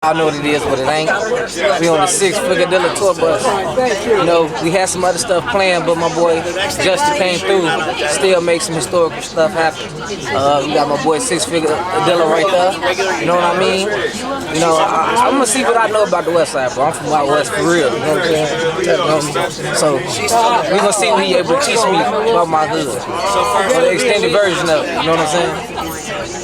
I know what it is, but it ain't. We on the six-figure dealer tour bus. You know, we had some other stuff planned, but my boy Justin came through, still make some historical stuff happen. You got my boy six-figure dealer right there. You know what I mean? You know, I'm gonna see what I know about the West Side, bro. I'm from out west for real. You know what I'm saying? So we gonna see what he able to teach me about my hood. So the extended version of it. You know what I'm saying?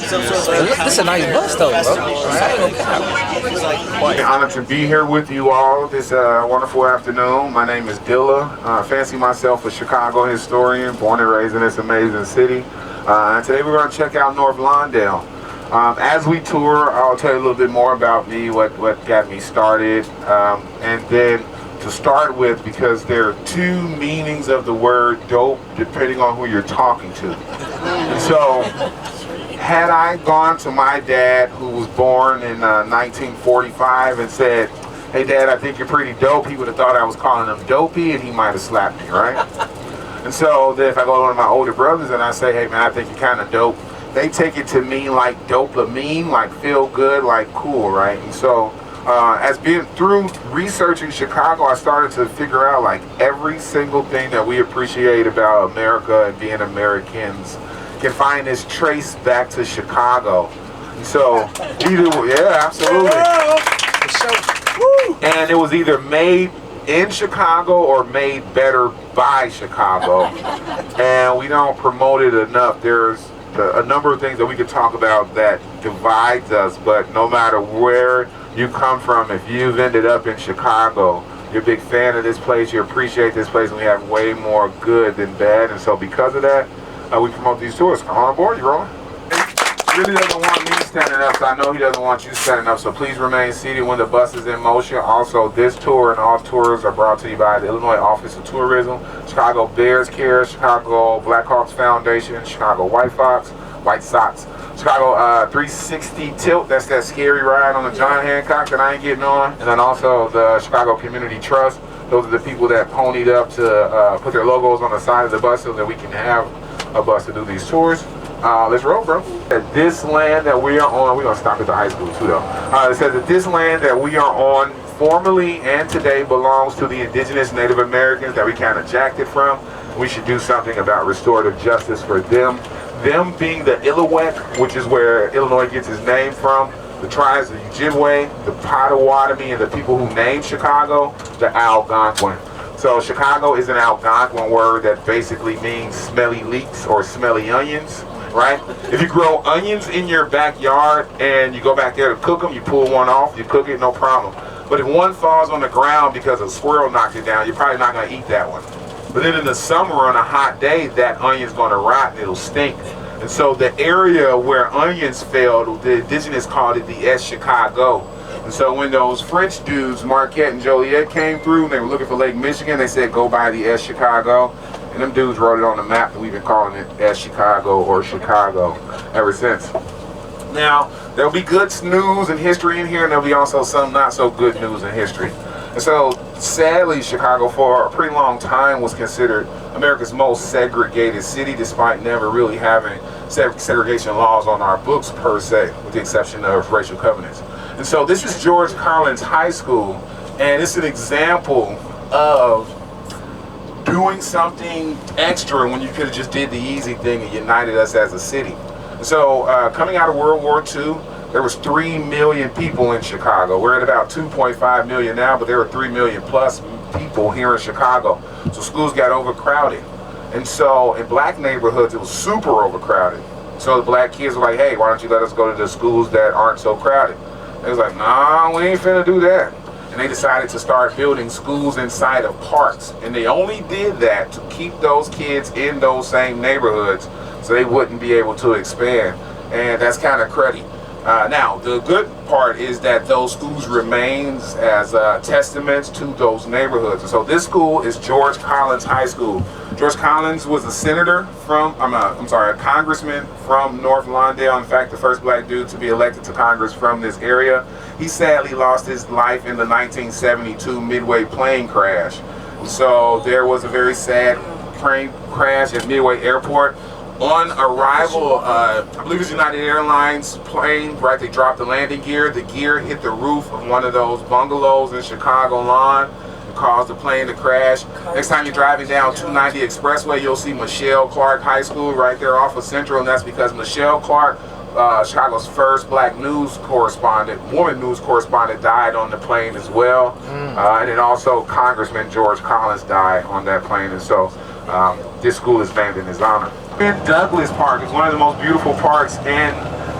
This is a nice bus though, bro. I'm honored to be here with you all this wonderful afternoon. My name is Dilla. Fancy myself a Chicago historian, born and raised in this amazing city. And today we're going to check out North Lawndale. As we tour, I'll tell you a little bit more about me, what got me started, and then to start with, because there are two meanings of the word dope depending on who you're talking to. And so, had I gone to my dad, who was born in 1945, and said, "Hey Dad, I think you're pretty dope," he would have thought I was calling him dopey, and he might have slapped me, right? And so then if I go to one of my older brothers and I say, "Hey man, I think you're kind of dope," they take it to mean like dopamine, like feel good, like cool, right? And so as being through researching Chicago, I started to figure out like every single thing that we appreciate about America and being Americans can find this trace back to Chicago. So yeah, absolutely. And it was either made in Chicago or made better by Chicago. And we don't promote it enough. There's a number of things that we could talk about that divides us, but no matter where you come from, if you've ended up in Chicago, you're a big fan of this place, you appreciate this place, and we have way more good than bad. And so because of that, we promote these tours. Come on board, you rolling? He really doesn't want me standing up, so I know he doesn't want you standing up, so please remain seated when the bus is in motion. Also, this tour and all tours are brought to you by the Illinois Office of Tourism, Chicago Bears Care, Chicago Blackhawks Foundation, Chicago White Sox, Chicago 360 Tilt, that's that scary ride on the John Hancock that I ain't getting on, and then also the Chicago Community Trust. Those are the people that ponied up to put their logos on the side of the bus so that we can have a bus to do these tours. Let's roll, bro. This land that we are on, we're going to stop at the high school too though. It says that this land that we are on formerly and today belongs to the Indigenous Native Americans that we kind of jacked it from. We should do something about restorative justice for them. Them being the Illilouette, which is where Illinois gets its name from, the tribes of Ojibwe, the Potawatomi, and the people who named Chicago, the Algonquin. So Chicago is an Algonquin word that basically means smelly leeks or smelly onions, right? If you grow onions in your backyard and you go back there to cook them, you pull one off, you cook it, no problem. But if one falls on the ground because a squirrel knocked it down, you're probably not going to eat that one. But then in the summer on a hot day, that onion's going to rot and it'll stink. And so the area where onions failed, the Indigenous called it the Est Chicago. And so when those French dudes, Marquette and Joliet, came through and they were looking for Lake Michigan, they said, go by the Est Chicago. And them dudes wrote it on the map, and we've been calling it Est Chicago or Chicago ever since. Now, there'll be good news and history in here, and there'll be also some not so good news and history. And so, sadly, Chicago for a pretty long time was considered America's most segregated city, despite never really having segregation laws on our books per se, with the exception of racial covenants. And so this is George Carlin's High School, and it's an example of doing something extra when you could have just did the easy thing and united us as a city. And so coming out of World War II, there was 3 million people in Chicago. We're at about 2.5 million now, but there were 3 million plus people here in Chicago. So schools got overcrowded. And so in black neighborhoods, it was super overcrowded. So the black kids were like, hey, why don't you let us go to the schools that aren't so crowded? They was like, nah, we ain't finna do that. And they decided to start building schools inside of parks. And they only did that to keep those kids in those same neighborhoods so they wouldn't be able to expand. And that's kind of cruddy. Now, the good part is that those schools remains as testaments to those neighborhoods. And so this school is George Carlin's High School. George Carlin was a senator from, a congressman from North Lawndale. In fact, the first black dude to be elected to Congress from this area. He sadly lost his life in the 1972 Midway plane crash. So there was a very sad plane crash at Midway Airport. On arrival, I believe it's United Airlines plane, right? They dropped the landing gear. The gear hit the roof of one of those bungalows in Chicago Lawn and caused the plane to crash. Next time you're driving down 290 Expressway, you'll see Michelle Clark High School right there off of Central, and that's because Michelle Clark, Chicago's first black news correspondent, woman news correspondent, died on the plane as well. And then also Congressman George Collins died on that plane, and so this school is named in his honor. In Douglas Park is one of the most beautiful parks in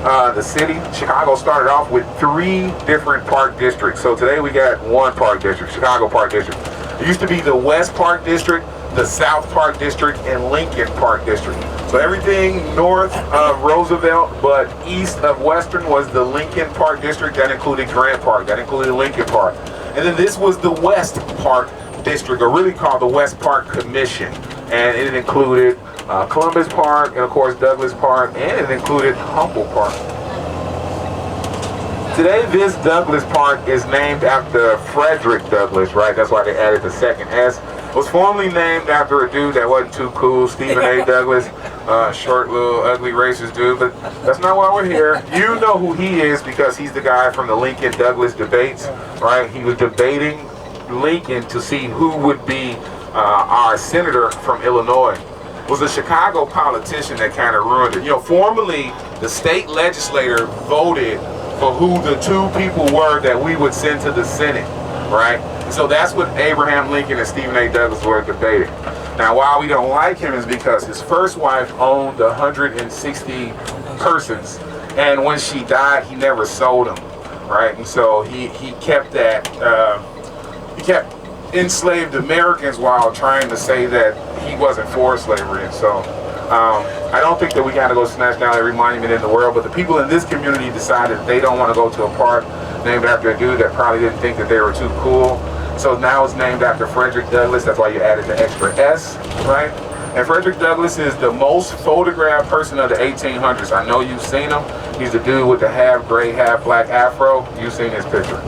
the city. Chicago started off with 3 different park districts. So today we got one park district, Chicago Park District. It used to be the West Park District, the South Park District, and Lincoln Park District. So everything north of Roosevelt but east of Western was the Lincoln Park District. That included Grant Park, that included Lincoln Park. And then this was the West Park District, or really called the West Park Commission. And it included Columbus Park, and of course Douglas Park, and it included Humboldt Park. Today this Douglas Park is named after Frederick Douglass, right? That's why they added the second S. It was formerly named after a dude that wasn't too cool, Stephen A. Douglas, short, little, ugly, racist dude, but that's not why we're here. You know who he is because he's the guy from the Lincoln-Douglas debates, right? He was debating Lincoln to see who would be our senator from Illinois. Was a Chicago politician that kind of ruined it. You know, formerly the state legislature voted for who the 2 people were that we would send to the Senate, right? And so that's what Abraham Lincoln and Stephen A. Douglas were debating. Now, why we don't like him is because his first wife owned 160 persons, and when she died, he never sold them, right? And so he kept that, he kept enslaved Americans while trying to say that he wasn't for slavery. And so I don't think that we got to go snatch down every monument in the world, but the people in this community decided they don't want to go to a park named after a dude that probably didn't think that they were too cool. So now it's named after Frederick Douglass. That's why you added the extra S, right? And Frederick Douglass is the most photographed person of the 1800s. I know you've seen him. He's the dude with the half gray, half black afro. You've seen his picture.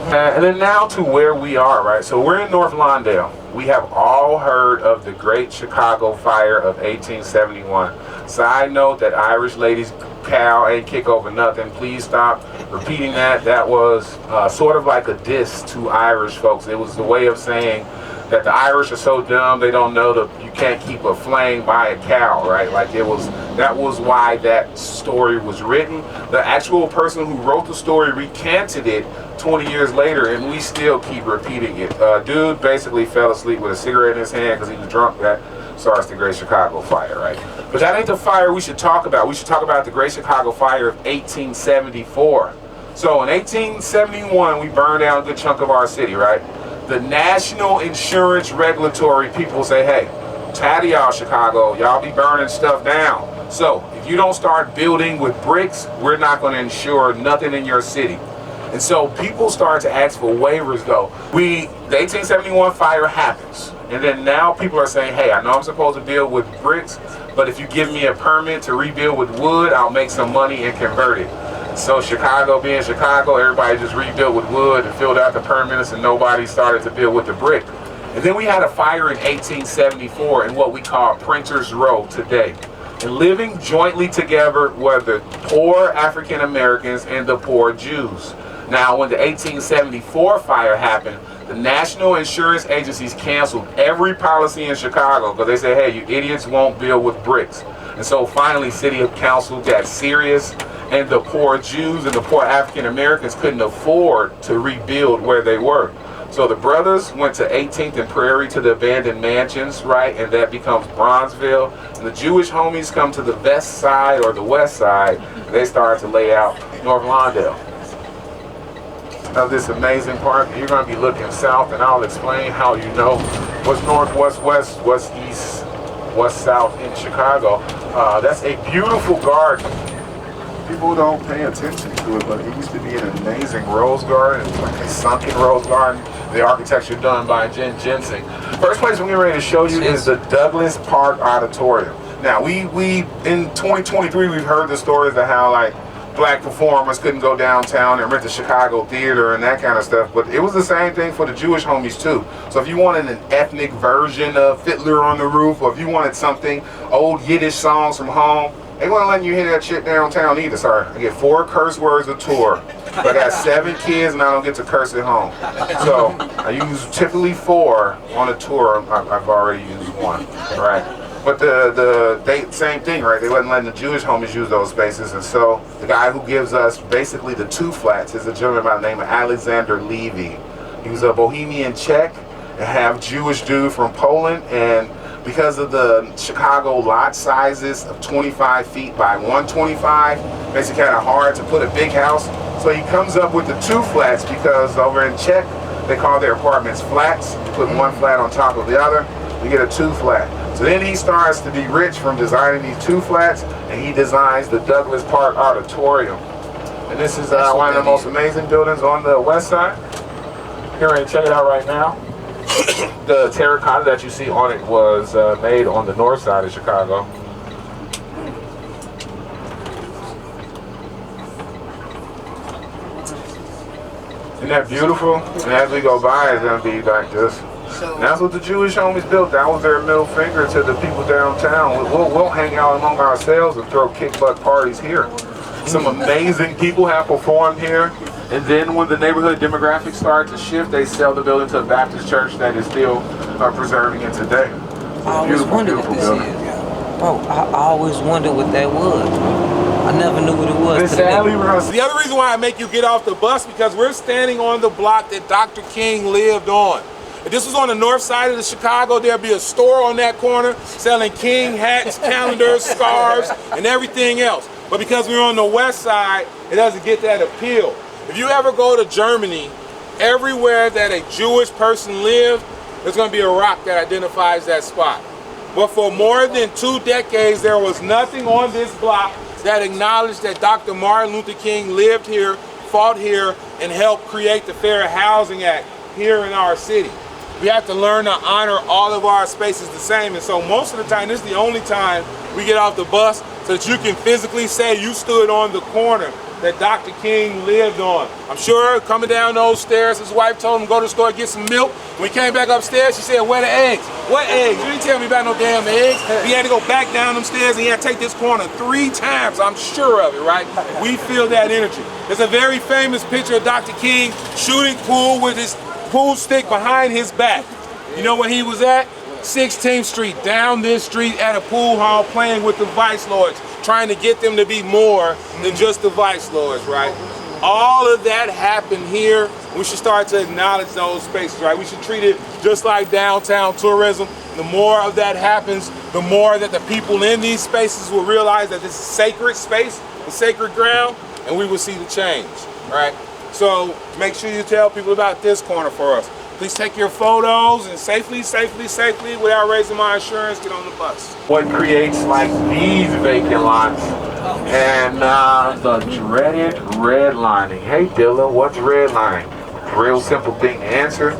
And then now to where we are, right? So we're in North Lawndale. We have all heard of the Great Chicago Fire of 1871. Side note, that Irish lady's cow ain't kick over nothing. Please stop repeating that. That was sort of like a diss to Irish folks. It was the way of saying that the Irish are so dumb they don't know that you can't keep a flame by a cow, right? Like that was why that story was written. The actual person who wrote the story recanted it 20 years later, and we still keep repeating it. Dude basically fell asleep with a cigarette in his hand because he was drunk. That starts the Great Chicago Fire, right? But that ain't the fire we should talk about. We should talk about the Great Chicago Fire of 1874. So in 1871, we burned down a good chunk of our city, right? The National Insurance Regulatory people say, hey, tired of y'all, Chicago. Y'all be burning stuff down. So if you don't start building with bricks, we're not going to insure nothing in your city. And so people start to ask for waivers, though. The 1871 fire happens. And then now people are saying, hey, I know I'm supposed to build with bricks, but if you give me a permit to rebuild with wood, I'll make some money and convert it. So Chicago being Chicago, everybody just rebuilt with wood and filled out the permits, and nobody started to build with the brick. And then we had a fire in 1874 in what we call Printers Row today. And living jointly together were the poor African Americans and the poor Jews. Now, when the 1874 fire happened, the national insurance agencies canceled every policy in Chicago because they said, hey, you idiots won't build with bricks. And so finally, city council got serious, and the poor Jews and the poor African Americans couldn't afford to rebuild where they were. So the brothers went to 18th and Prairie to the abandoned mansions, right? And that becomes Bronzeville. And the Jewish homies come to the west side or the west side, and they started to lay out North Lawndale. Of this amazing park. You're going to be looking south, and I'll explain how you know what's north, what's west, what's east, what's south in Chicago. That's a beautiful garden. People don't pay attention to it, but it used to be an amazing rose garden. It's like a sunken rose garden. The architecture done by Jen Jensen. First place we're ready to show you is the Douglas Park Auditorium. Now, we in 2023, we've heard the stories of how, like, black performers couldn't go downtown and rent the Chicago theater and that kind of stuff, but it was the same thing for the Jewish homies too. So if you wanted an ethnic version of Fiddler on the Roof, or if you wanted something, old Yiddish songs from home, they weren't letting you hear that shit downtown either. Sorry, I get 4 curse words a tour, but I got 7 kids and I don't get to curse at home. So I use typically 4 on a tour. I've already used 1, right? But they same thing, right? They wasn't letting the Jewish homies use those spaces, and so the guy who gives us basically the 2 flats is a gentleman by the name of Alexander Levy. He was a Bohemian Czech, a half Jewish dude from Poland, and because of the Chicago lot sizes of 25 feet by 125, makes it kind of hard to put a big house. So he comes up with the 2 flats because over in Czech, they call their apartments flats. You put 1 flat on top of the other, you get a 2 flat. So then he starts to be rich from designing these 2 flats, and he designs the Douglas Park Auditorium. And this is one of the most amazing buildings on the west side. Here, ready to check it out right now. The terracotta that you see on it was made on the north side of Chicago. Isn't that beautiful? And as we go by, it's going to be like this. And that's what the Jewish homies built. That was their middle finger to the people downtown. We'll hang out among ourselves and throw kick-butt parties here. Some amazing people have performed here. And then when the neighborhood demographics start to shift, they sell the building to a Baptist church that is still preserving it today. I always wondered what this is. Bro, I always wondered what that was. I never knew what it was. The other reason why I make you get off the bus, because we're standing on the block that Dr. King lived on. If this was on the north side of the Chicago, there'd be a store on that corner selling King hats, calendars, scarves, and everything else. But because we're on the west side, it doesn't get that appeal. If you ever go to Germany, everywhere that a Jewish person lived, there's going to be a rock that identifies that spot. But for more than 2 decades, there was nothing on this block that acknowledged that Dr. Martin Luther King lived here, fought here, and helped create the Fair Housing Act here in our city. We have to learn to honor all of our spaces the same, and so most of the time, this is the only time we get off the bus so that you can physically say you stood on the corner that Dr. King lived on. I'm sure coming down those stairs, his wife told him to go to the store and get some milk. When he came back upstairs, she said, "Where the eggs?" "What eggs? You didn't tell me about no damn eggs." He had to go back down them stairs and he had to take this corner 3 times. I'm sure of it, right? We feel that energy. There's a very famous picture of Dr. King shooting pool with his pool stick behind his back. You know where he was at? 16th Street, down this street at a pool hall playing with the vice lords, trying to get them to be more than just the vice lords, right? All of that happened here. We should start to acknowledge those spaces, right? We should treat it just like downtown tourism. The more of that happens, the more that the people in these spaces will realize that this is sacred space, and sacred ground, and we will see the change, right? So make sure you tell people about this corner for us. Please take your photos and safely, without raising my insurance, get on the bus. What creates like these vacant lots and the dreaded redlining. Hey Dylan, what's redlining? Real simple thing to answer.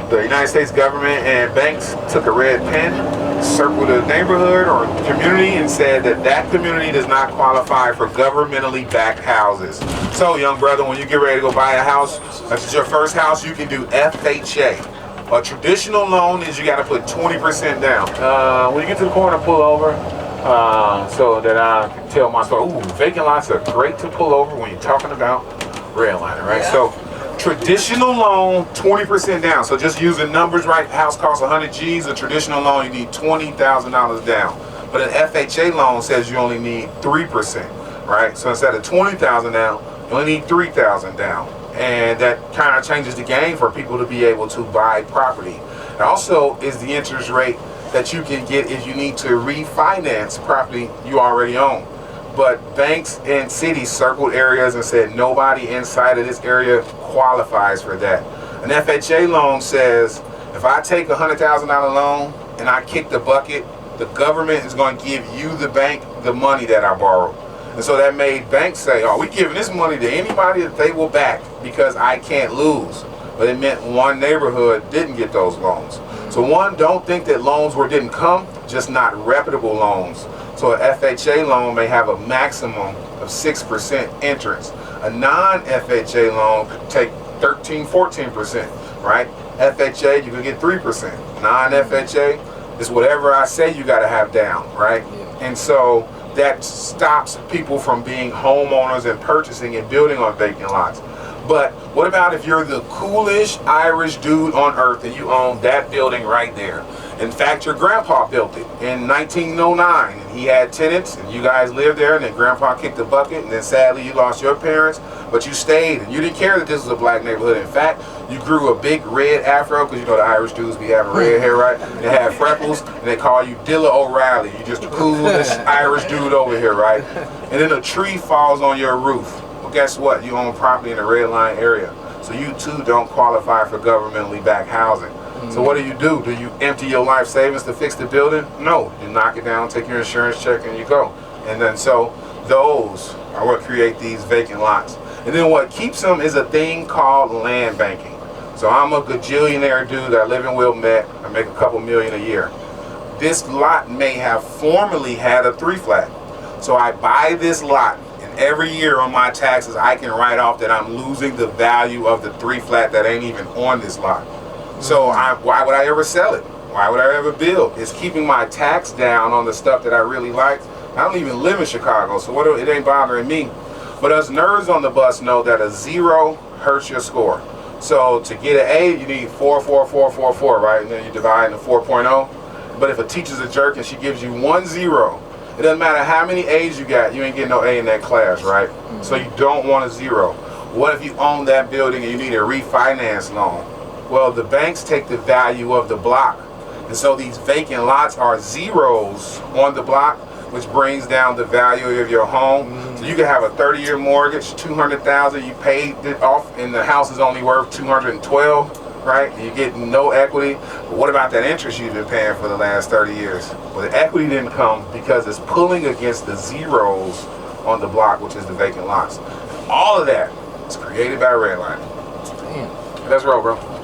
The United States government and banks took a red pen, circled a neighborhood or community and said that that community does not qualify for governmentally backed houses. So young brother, when you get ready to go buy a house, that's your first house, you can do FHA. A traditional loan is you got to put 20% down. When you get to the corner, pull over so that I can tell my story. Ooh, vacant lots are great to pull over when you're talking about redlining, right? Yeah. So traditional loan, 20% down. So just using numbers, right? House costs 100 G's. A traditional loan, you need $20,000 down. But an FHA loan says you only need 3%, right? So instead of 20,000 down, you only need 3,000 down. And that kind of changes the game for people to be able to buy property. It also is the interest rate that you can get if you need to refinance property you already own. But banks and cities circled areas and said nobody inside of this area qualifies for that. An FHA loan says if I take a $100,000 loan and I kick the bucket, the government is going to give you, the bank, the money that I borrowed. And so that made banks say, "Oh, we're giving this money to anybody that they will back because I can't lose." But it meant one neighborhood didn't get those loans. So one, don't think that loans didn't come, just not reputable loans. So an FHA loan may have a maximum of 6% interest. A non-FHA loan could take 13, 14%, right? FHA, you could get 3%. Non-FHA is whatever I say you got to have down, right? And so that stops people from being homeowners and purchasing and building on vacant lots. But what about if you're the coolest Irish dude on earth and you own that building right there? In fact, your grandpa built it in 1909, and he had tenants, and you guys lived there, and then grandpa kicked the bucket, and then sadly you lost your parents, but you stayed, and you didn't care that this was a black neighborhood. In fact, you grew a big red afro, because you know the Irish dudes be having red hair, right? They have freckles, and they call you Dilla O'Reilly. You're just the coolest Irish dude over here, right? And then a tree falls on your roof. Well, guess what? You own property in the Redline area, so you too don't qualify for governmentally backed housing. So what do? Do you empty your life savings to fix the building? No, you knock it down, take your insurance check, and you go. And then so those are what create these vacant lots. And then what keeps them is a thing called land banking. So I'm a gajillionaire dude. I live in Wilmette. I make a couple million a year. This lot may have formerly had a 3-flat. So I buy this lot, and every year on my taxes I can write off that I'm losing the value of the 3-flat that ain't even on this lot. So why would I ever sell it? Why would I ever build? It's keeping my tax down on the stuff that I really like. I don't even live in Chicago, so it ain't bothering me. But us nerds on the bus know that a 0 hurts your score. So to get an A, you need 4, 4, 4, 4, 4, right? And then you divide into 4.0. But if a teacher's a jerk and she gives you 1 0, it doesn't matter how many A's you got, you ain't getting no A in that class, right? So you don't want a 0. What if you own that building and you need a refinance loan? Well, the banks take the value of the block. And so these vacant lots are zeros on the block, which brings down the value of your home. So you can have a 30-year mortgage, $200,000, you paid it off, and the house is only worth $212, right? And you get no equity. But what about that interest you've been paying for the last 30 years? Well, the equity didn't come because it's pulling against the zeros on the block, which is the vacant lots. All of that is created by redlining. Damn. Let's roll, bro.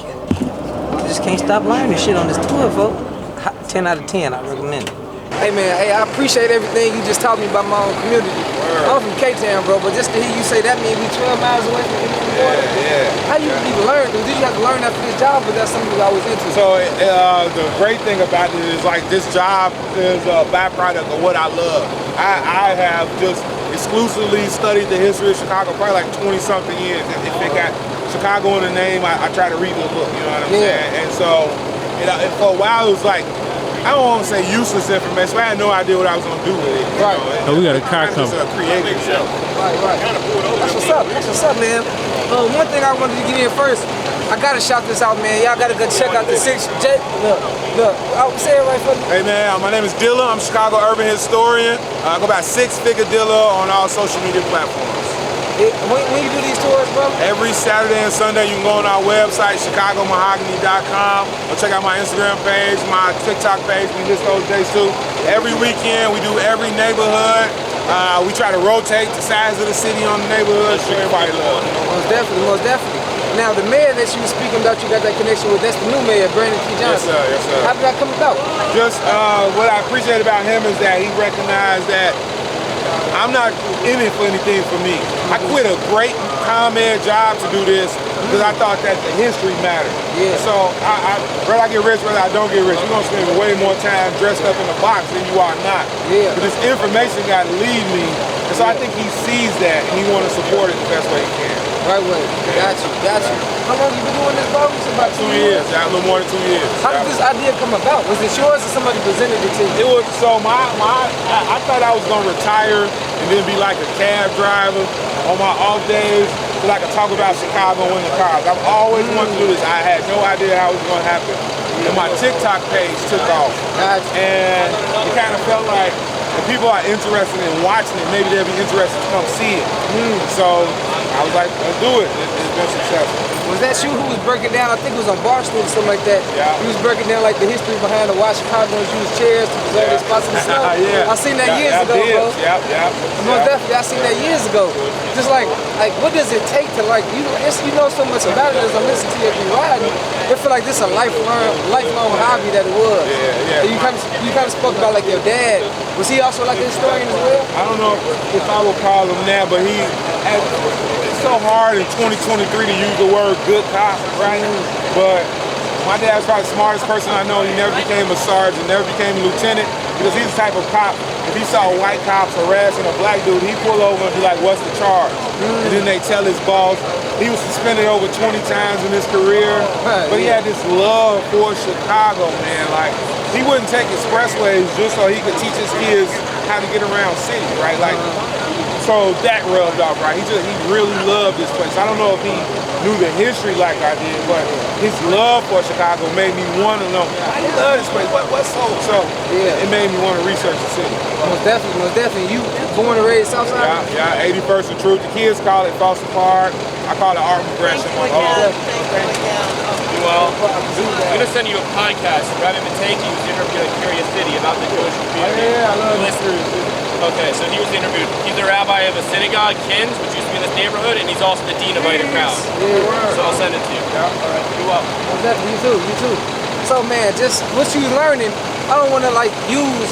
Just can't stop learning shit on this tour, folks. 10 out of 10, I recommend it. Hey man, I appreciate everything you just taught me about my own community. I'm from K-Town, bro, but just to hear you say that means we 12 miles away from the water. How you even learn? Did you have to learn that for this job, but that's something you always into? So the great thing about it is like this job is a byproduct of what I love. I have just exclusively studied the history of Chicago, probably like 20-something years. If it got Chicago in the name, I try to read the book, you know what I'm saying? And so for a while it was like, I don't want to say useless information, but I had no idea what I was going to do with it. Right. Oh, we got a car coming. Creative yourself. Right. That's what's up. That's what's up, man. One thing I wanted to get in first, I got to shout this out, man. Y'all got to go check out the 6J. Look, I'll say it right for you. Hey, man, my name is Dilla. I'm a Chicago urban historian. I go by 6-figure Dilla on all social media platforms. When you do these tours, bro? Every Saturday and Sunday, you can go on our website, ChicagoMahogany.com, or check out my Instagram page, my TikTok page. We list those days too. Every weekend, we do every neighborhood. We try to rotate the size of the city on the neighborhood, so everybody loves it. Most definitely. Now, the mayor that you were speaking about, you got that connection with, that's the new mayor, Brandon T. Johnson. Yes, sir. How did that come about? Just what I appreciate about him is that he recognized that I'm not in it for anything for me. I quit a great ComEd job to do this because I thought that the history mattered. Yeah. So whether I get rich, whether I don't get rich, you're gonna spend way more time dressed up in a box than you are not. Yeah. But this information got to lead me, and so I think he sees that and he want to support it the best way he can. Right way. Got you. How long you been doing this, bro? It's about 2 years. A little more than 2 years. How did this idea come about? Was it yours or somebody presented it to you? It was so I thought I was gonna retire and then be like a cab driver on my off days so I could talk about Chicago in the cars. I've always wanted to do this. I had no idea how it was gonna happen. And my TikTok page took off. And it kind of felt like if people are interested in watching it, maybe they'll be interested to come see it. So I was like, let's do it. It's been successful. Was that you who was breaking down, I think it was on Barstool or something like that? Yeah. You was breaking down like the history behind the why Chicagoans use chairs to preserve their spots in the snow. Yeah. I seen that years ago, bro. Yep. Most definitely, I seen that years ago. Just like what does it take to like, you know so much about it as I'm listening to you every riding. It feel like this a lifelong hobby that it was. Yeah. And you kind of spoke about like your dad. Was he also like a historian as well? I don't know if I would call him that, but it's so hard in 2023 to use the word good cop, right? But my dad's probably the smartest person I know. He never became a sergeant, never became a lieutenant, because he's the type of cop, if he saw white cops harassing a black dude, he'd pull over and be like, what's the charge? And then they tell his boss. He was suspended over 20 times in his career, but he had this love for Chicago, man. Like, he wouldn't take expressways just so he could teach his kids how to get around city, right? Like, so that rubbed off, right? He really loved this place. I don't know if he knew the history like I did, but his love for Chicago made me want to know, I love this place. What's so? Yeah, it made me want to research the city. Most definitely. You born and raised Southside? Yeah, 81st and Truth. The kids call it Foster Park. I call it art progression. Well, I'm going to send you a podcast. Rabbit Matei, he was interviewed at Curious City about the Jewish community. Yeah, I love Curious City. Okay, so he was interviewed. He's the rabbi of a synagogue, Kins, which used to be in this neighborhood, and he's also the dean of Ida Crown. So I'll send it to you. Yeah, all right. You're welcome. Definitely, you too. So man, just what you learning, I don't want to like use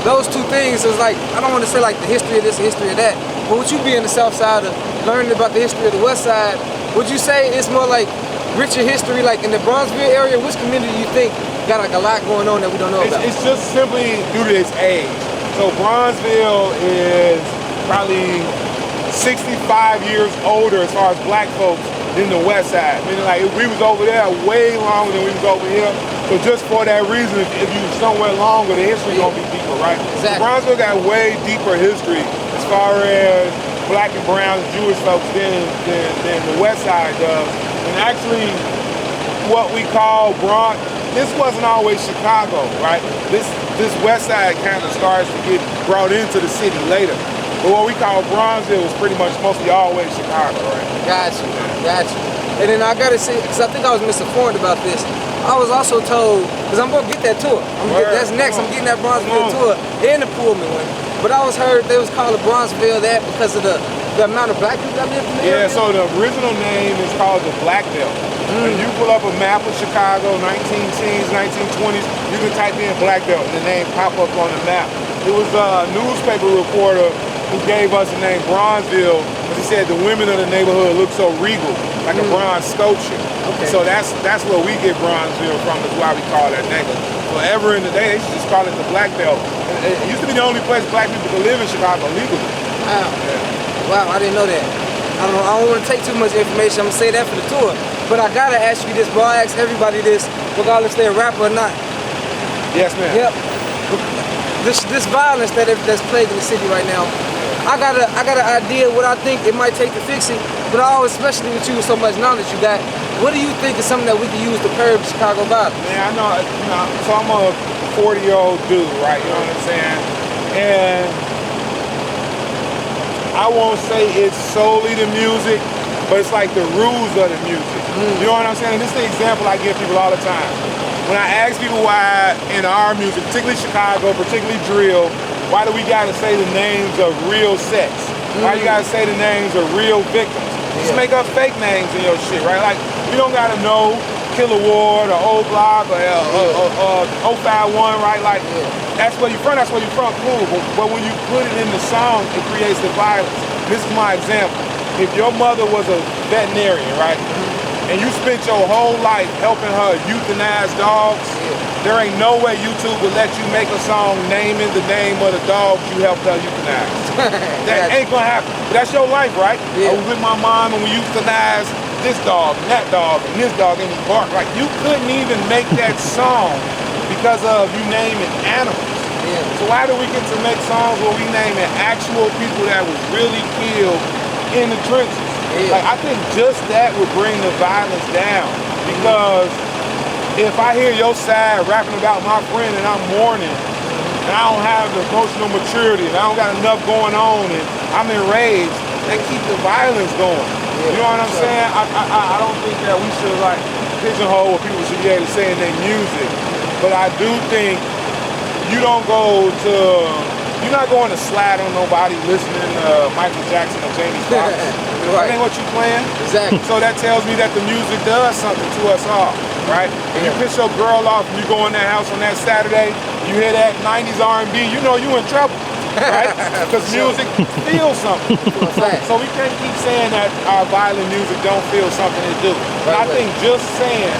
those two things as like, I don't want to say like the history of this, the history of that, but what you be in the South Side of learning about the history of the West Side, would you say it's more like richer history like in the Bronzeville area? Which community do you think got like a lot going on that we don't know about? It's just simply due to its age. So Bronzeville is probably 65 years older as far as black folks than the West Side. Meaning like if we was over there way longer than we was over here. So just for that reason, if you somewhere longer, the history gonna be deeper, right? Exactly. So Bronzeville got way deeper history as far as black and brown Jewish folks than the West Side does. And actually, what we call Bronx, this wasn't always Chicago, right? This West Side kind of starts to get brought into the city later. But what we call Bronzeville was pretty much mostly always Chicago, right? Got you. And then I gotta say, because I think I was misinformed about this. I was also told, because I'm gonna get that tour. That's next. I'm getting that Bronzeville tour and the Pullman one. But I was heard they was called the Bronzeville that because of the amount of black people that live in the area. Yeah, so the original name is called the Black Belt. When you pull up a map of Chicago, 1910s, 1920s, you can type in Black Belt and the name pop up on the map. It was a newspaper reporter who gave us the name Bronzeville because he said the women of the neighborhood look so regal, like a bronze sculpture. Okay. So that's where we get Bronzeville from, is why we call that neighborhood. Forever in the day, they used to just call it the Black Belt. It used to be the only place black people could live in Chicago legally. Wow. Wow, I didn't know that. I don't want to take too much information. I'm going to say that for the tour. But I got to ask you this, bro. I ask everybody this, regardless if they're a rapper or not. Yes, ma'am. Yep. This violence that's plaguing the city right now, I got an idea what I think it might take to fix it, but I always, especially with you with so much knowledge you got, what do you think is something that we can use to curb Chicago violence? Man, I know, so I'm a 40-year-old dude, right? You know what I'm saying? And I won't say it's solely the music, but it's like the rules of the music. You know what I'm saying? And this is the example I give people all the time. When I ask people why in our music, particularly Chicago, particularly drill, why do we gotta say the names of real sex? Why you gotta say the names of real victims? Just make up fake names in your shit, right? Like, you don't gotta know Killer Ward or Old Block or 051, right? Like, that's where you're from, cool. But when you put it in the song, it creates the violence. This is my example. If your mother was a veterinarian, right? And you spent your whole life helping her euthanize dogs, there ain't no way YouTube will let you make a song naming the name of the dogs you helped her euthanize. That ain't gonna happen. But that's your life, right? I was with my mom and we euthanized this dog and that dog and this dog and he barked. Like, you couldn't even make that song because of you naming animals. So why do we get to make songs where we naming actual people that was really killed in the trenches? Like, I think just that would bring the violence down, because if I hear your side rapping about my friend and I'm mourning and I don't have the emotional maturity and I don't got enough going on and I'm enraged, that keeps the violence going. You know what I'm saying? I don't think that we should like pigeonhole what people should be able to say in their music. But I do think you're not going to slide on nobody listening to Michael Jackson or Jamie Foxx. That ain't what you playing. Exactly. So that tells me that the music does something to us all, right? If you piss your girl off and you go in that house on that Saturday, you hear that 90s R&B, you know you in trouble, right? Because music feels something. So we can't keep saying that our violent music don't feel something it do. But I think just saying,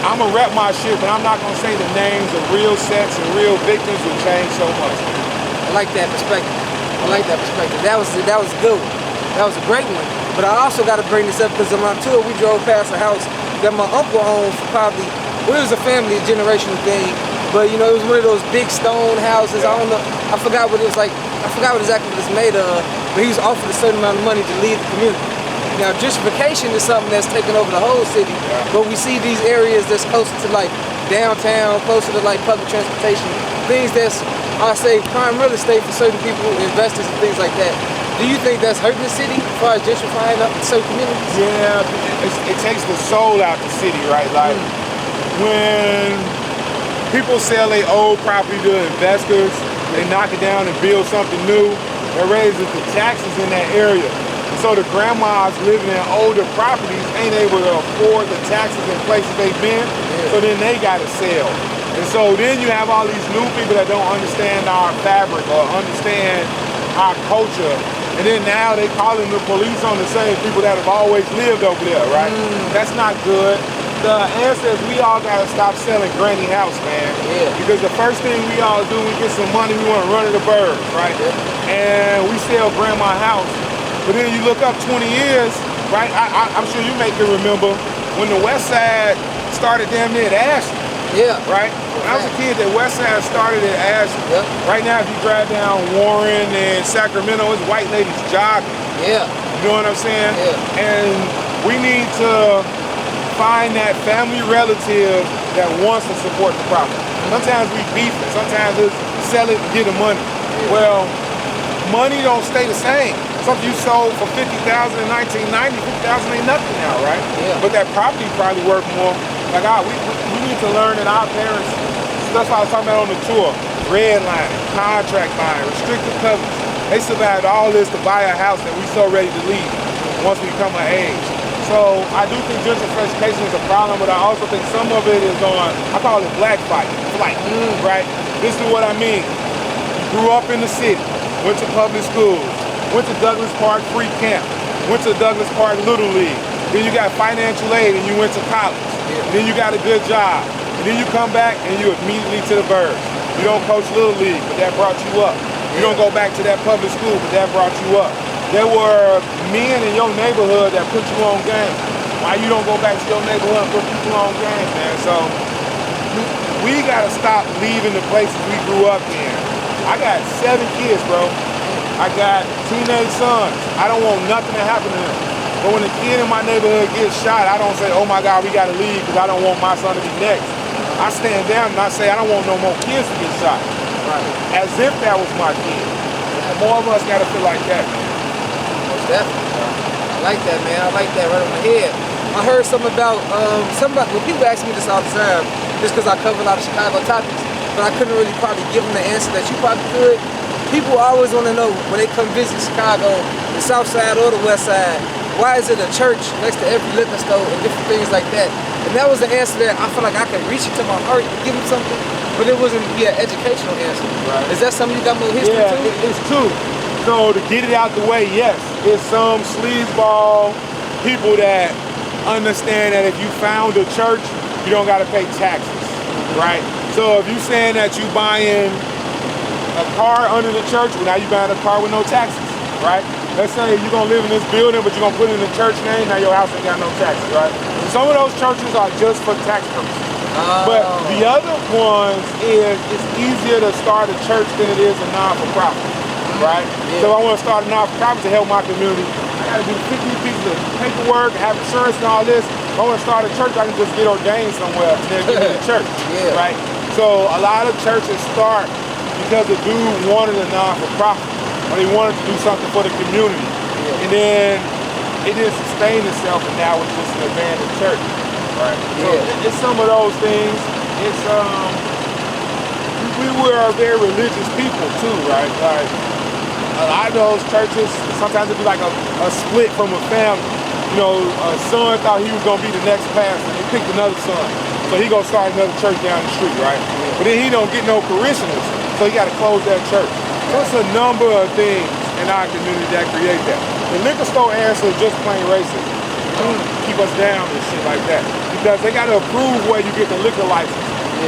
I'm gonna rep my shit, but I'm not gonna say the names of real sets and real victims will change so much. I like that perspective. That was a good one. That was a great one. But I also got to bring this up because on my tour we drove past a house that my uncle owned for probably, well, it was a family generational thing, but you know, it was one of those big stone houses. I don't know, I forgot what it was like. I forgot what exactly what it's made of, but he was offered a certain amount of money to leave the community. Now, gentrification is something that's taken over the whole city, but we see these areas that's closer to like downtown, closer to like public transportation, things that's, I say, prime real estate for certain people, investors and things like that. Do you think that's hurting the city as far as gentrifying up certain communities? Yeah, it takes the soul out the city, right? Like when people sell their old property to investors, they knock it down and build something new, that raises the taxes in that area. And so the grandmas living in older properties ain't able to afford the taxes in places they've been, so then they gotta sell. And so then you have all these new people that don't understand our fabric or understand our culture. And then now they calling the police on the same people that have always lived over there, right? That's not good. The answer is we all gotta stop selling granny house, man. Because the first thing we all do, we get some money, we wanna run to the burbs, right? And we sell grandma house. But then you look up 20 years, right? I'm sure you may can remember when the West Side started damn near at Ashland. Right? When I was a kid, the West Side started at Ashland. Right now, if you drive down Warren and Sacramento, it's white ladies jogging. You know what I'm saying? And we need to find that family relative that wants to support the property. Sometimes we beef it. Sometimes it's sell it and get the money. Well, money don't stay the same. Something you sold for $50,000 in 1990, $50,000 ain't nothing now, right? But that property probably worth more. Like we need to learn that our parents, that's what I was talking about on the tour, redlining, contract buying, restricted covenants. They survived all this to buy a house that we so ready to leave once we become of age. So I do think gentrification is a problem, but I also think some of it is on, I call it flight, right? This is what I mean. You grew up in the city, went to public schools, went to Douglas Park Free Camp, went to Douglas Park Little League, then you got financial aid and you went to college. Then you got a good job. And then you come back and you immediately to the birds. You don't coach Little League, but that brought you up. You don't go back to that public school, but that brought you up. There were men in your neighborhood that put you on game. Why you don't go back to your neighborhood and put people on game, man? So we gotta stop leaving the places we grew up in. I got 7 kids, bro. I got teenage sons. I don't want nothing to happen to them. But when a kid in my neighborhood gets shot, I don't say, oh my God, we gotta leave because I don't want my son to be next. I stand down and I say, I don't want no more kids to get shot. As if that was my kid. More of us gotta feel like that, man. Most definitely. I like that, man. I like that right on the head. I heard something about, when people ask me this all the time, just because I cover a lot of Chicago topics, but I couldn't really probably give them the answer that you probably could. People always want to know when they come visit Chicago, the South Side or the West Side, why is it a church next to every liquor store and different things like that? And that was the answer that I feel like I could reach into my heart and give them something, but it wasn't an educational answer. Is that something you got more history to? It's two. So to get it out the way, yes, it's some sleazeball people that understand that if you found a church, you don't got to pay taxes, right? So if you saying that you buying a car under the church, well, now you buying a car with no taxes, right? Let's say you're gonna live in this building, but you're gonna put it in the church name, now your house ain't got no taxes, right? Some of those churches are just for tax purposes. But the other ones is, it's easier to start a church than it is a non-for-profit, right? So if I wanna start a non-for-profit to help my community, I gotta do 50 pieces of paperwork, have insurance and all this. If I wanna start a church, I can just get ordained somewhere and then get in the church, right? So a lot of churches start because the dude wanted a non-for-profit, or they wanted to do something for the community. And then it didn't sustain itself, and now it's just an abandoned church. Right. So Yeah. it's some of those things. It's we were a very religious people too, right? Like a lot of those churches, sometimes it'd be like a split from a family. You know, a son thought he was gonna be the next pastor. He picked another son, so he gonna start another church down the street, right? But then he don't get no parishioners, so he got to close that church. So it's a number of things in our community that create that. The liquor store answer is just plain racist. Keep us down and shit like that. Because they got to approve where you get the liquor license.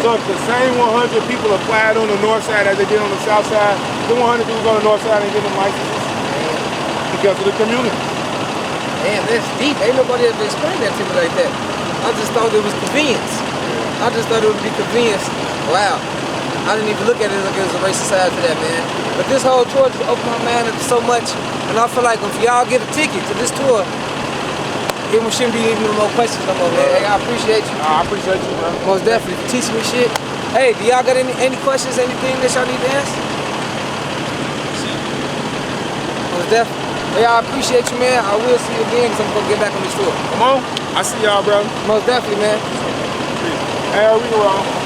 So if the same 100 people applied on the north side as they did on the south side, the 100 people on the north side ain't getting them licenses because of the community. Man, that's deep. Ain't nobody ever explained that to me like that. I just thought it was convenience. I just thought it would be convenience. Wow. I didn't even look at it like it was a racist side to that, man. But this whole tour just opened my mind up so much. And I feel like if y'all get a ticket to this tour, it shouldn't be even no more questions no more, man. Hey, I appreciate you. I appreciate you, man. Most definitely for teaching me shit. Hey, do y'all got any questions, anything that y'all need to ask? Most definitely. Hey, I appreciate you, man. I will see you again because I'm going to get back on this tour. Come on. I see y'all, brother. Most definitely, man. Hey, we can roll.